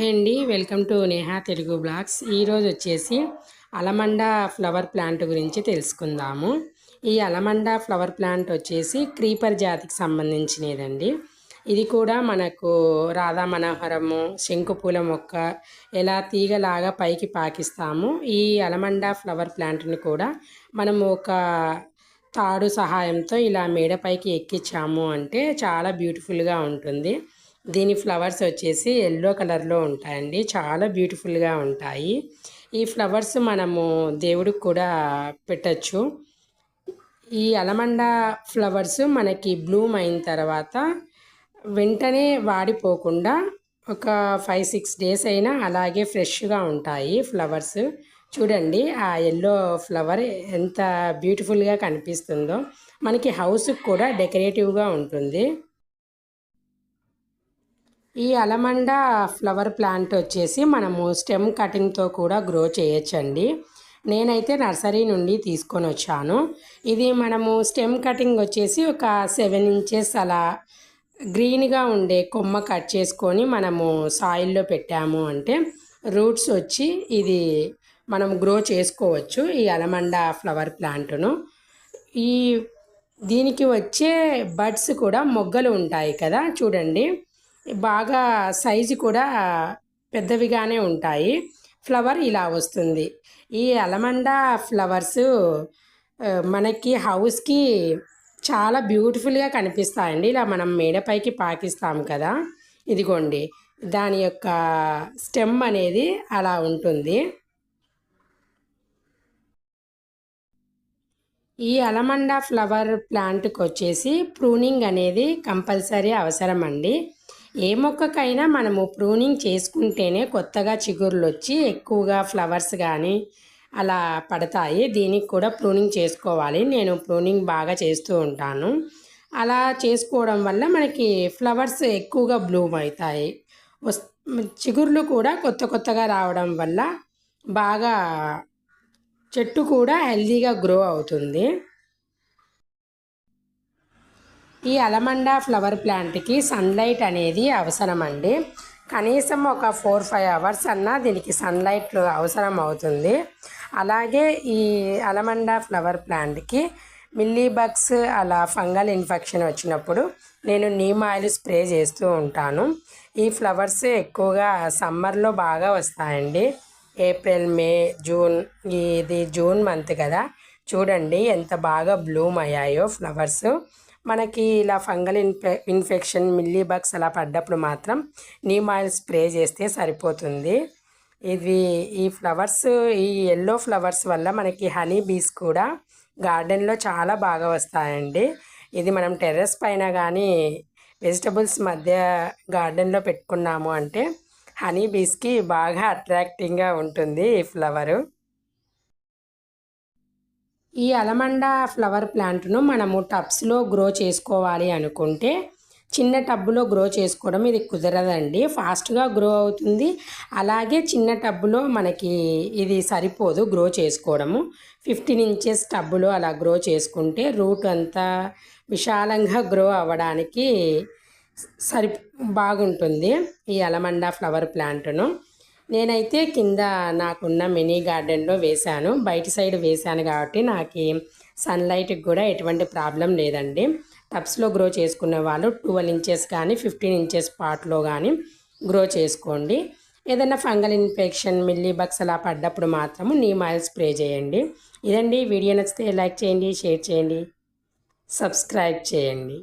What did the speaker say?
Hi అండి, welcome to Neha Telugu blogs. ఈరోజు వచ్చేసి అలమండా ఫ్లవర్ ప్లాంట్ గురించి తెలుసుకుందాము. ఈ అలమండా ఫ్లవర్ ప్లాంట్ వచ్చేసి క్రీపర్ జాతికి సంబంధించినదండి. ఇది కూడా మనకు రాధా మనోహరము, శంకుపూల మొక్క ఎలా తీగలాగా పైకి పాకిస్తాము. ఈ అలమండా ఫ్లవర్ ప్లాంట్ని కూడా మనము ఒక తాడు సహాయంతో ఇలా మేడపైకి ఎక్కించాము అంటే చాలా బ్యూటిఫుల్గా ఉంటుంది. దీని ఫ్లవర్స్ వచ్చేసి ఎల్లో కలర్లో ఉంటాయండి, చాలా బ్యూటిఫుల్గా ఉంటాయి. ఈ ఫ్లవర్స్ మనము దేవుడికి కూడా పెట్టచ్చు. ఈ అలమండా ఫ్లవర్స్ మనకి బ్లూమ్ అయిన తర్వాత వెంటనే వాడిపోకుండా ఒక 5-6 డేస్ అయినా అలాగే ఫ్రెష్గా ఉంటాయి ఫ్లవర్స్. చూడండి ఆ ఎల్లో ఫ్లవర్ ఎంత బ్యూటిఫుల్గా కనిపిస్తుందో. మనకి హౌస్కి కూడా డెకరేటివ్గా ఉంటుంది. ఈ అలమండా ఫ్లవర్ ప్లాంట్ వచ్చేసి మనము స్టెమ్ కటింగ్తో కూడా గ్రో చేయొచ్చండి. నేనైతే నర్సరీ నుండి తీసుకొని వచ్చాను. ఇది మనము స్టెమ్ కటింగ్ వచ్చేసి ఒక 7 ఇంచెస్ అలా గ్రీన్గా ఉండే కొమ్మ కట్ చేసుకొని మనము సాయిల్లో పెట్టాము అంటే రూట్స్ వచ్చి ఇది మనం గ్రో చేసుకోవచ్చు ఈ అలమండా ఫ్లవర్ ప్లాంట్ను. ఈ దీనికి వచ్చే బడ్స్ కూడా మొగ్గలు ఉంటాయి కదా, చూడండి బాగా సైజు కూడా పెద్దవిగానే ఉంటాయి. ఫ్లవర్ ఇలా వస్తుంది. ఈ అలమండా ఫ్లవర్స్ మనకి హౌస్కి చాలా బ్యూటిఫుల్గా కనిపిస్తాయండి. ఇలా మనం మేడపైకి పాకిస్తాం కదా, ఇదిగోండి దాని యొక్క స్టెమ్ అనేది అలా ఉంటుంది. ఈ అలమండా ఫ్లవర్ ప్లాంట్కి వచ్చేసి ప్రూనింగ్ అనేది కంపల్సరీ అవసరం అండి. ఏ మొక్కకైనా మనము ప్రూనింగ్ చేసుకుంటేనే కొత్తగా చిగుర్లు వచ్చి ఎక్కువగా ఫ్లవర్స్ కానీ అలా పడతాయి. దీనికి కూడా ప్రూనింగ్ చేసుకోవాలి. నేను ప్రూనింగ్ బాగా చేస్తూ ఉంటాను. అలా చేసుకోవడం వల్ల మనకి ఫ్లవర్స్ ఎక్కువగా బ్లూమ్ అవుతాయి. చిగుర్లు కూడా కొత్తగా రావడం వల్ల బాగా చెట్టు కూడా హెల్తీగా గ్రో అవుతుంది. ఈ అలమండా ఫ్లవర్ ప్లాంట్కి సన్లైట్ అనేది అవసరం అండి. కనీసం ఒక 4-5 అవర్స్ అన్నా దీనికి సన్లైట్ అవసరం అవుతుంది. అలాగే ఈ అలమండా ఫ్లవర్ ప్లాంట్కి మిల్లీ బగ్స్ అలా ఫంగల్ ఇన్ఫెక్షన్ వచ్చినప్పుడు నేను నీమ్ ఆయిల్ స్ప్రే చేస్తూ ఉంటాను. ఈ ఫ్లవర్స్ ఎక్కువగా సమ్మర్లో బాగా వస్తాయండి. ఏప్రిల్, మే, జూన్, ఇది జూన్ మంత్ కదా, చూడండి ఎంత బాగా బ్లూమ్ అయ్యాయో ఫ్లవర్స్. మనకి ఇలా ఫంగల్ ఇన్ఫెక్షన్, మిల్లీ బగ్స్ అలా పడ్డప్పుడు మాత్రం నీమ్ ఆయిల్ స్ప్రే చేస్తే సరిపోతుంది. ఈ ఫ్లవర్స్, ఈ ఎల్లో ఫ్లవర్స్ వల్ల మనకి హనీ బీస్ కూడా గార్డెన్లో చాలా బాగా వస్తాయండి. ఇది మనం టెర్రస్ పైన కానీ వెజిటబుల్స్ మధ్య గార్డెన్లో పెట్టుకున్నాము అంటే హనీ బీస్కి బాగా అట్రాక్టింగ్గా ఉంటుంది ఈ ఫ్లవరు. ఈ అలమండా ఫ్లవర్ ప్లాంట్ను మనము టబ్స్లో గ్రో చేసుకోవాలి అనుకుంటే చిన్న టబ్బులో గ్రో చేసుకోవడం ఇది కుదరదండి. ఫాస్ట్గా గ్రో అవుతుంది. అలాగే చిన్న టబ్బులో మనకి ఇది సరిపోదు గ్రో చేసుకోవడము. 15 ఇంచెస్ టబ్బులో అలా గ్రో చేసుకుంటే రూట్ అంతా విశాలంగా గ్రో అవ్వడానికి బాగుంటుంది ఈ అలమండా ఫ్లవర్ ప్లాంట్ను. నేనైతే కింద నాకున్న మినీ గార్డెన్లో వేశాను. బయట సైడ్ వేశాను కాబట్టి నాకు సన్లైట్కి కూడా ఎటువంటి ప్రాబ్లం లేదండి. టబ్స్లో గ్రో చేసుకునే వాళ్ళు 12 ఇంచెస్ కానీ 15 ఇంచెస్ పాట్లో కానీ గ్రో చేసుకోండి. ఏదైనా ఫంగల్ ఇన్ఫెక్షన్, మిల్లీ బగ్స్ అలా పడ్డప్పుడు మాత్రము నీమ్ ఆయిల్ స్ప్రే చేయండి. ఇదండి, వీడియో నచ్చితే లైక్ చేయండి, షేర్ చేయండి, సబ్స్క్రైబ్ చేయండి.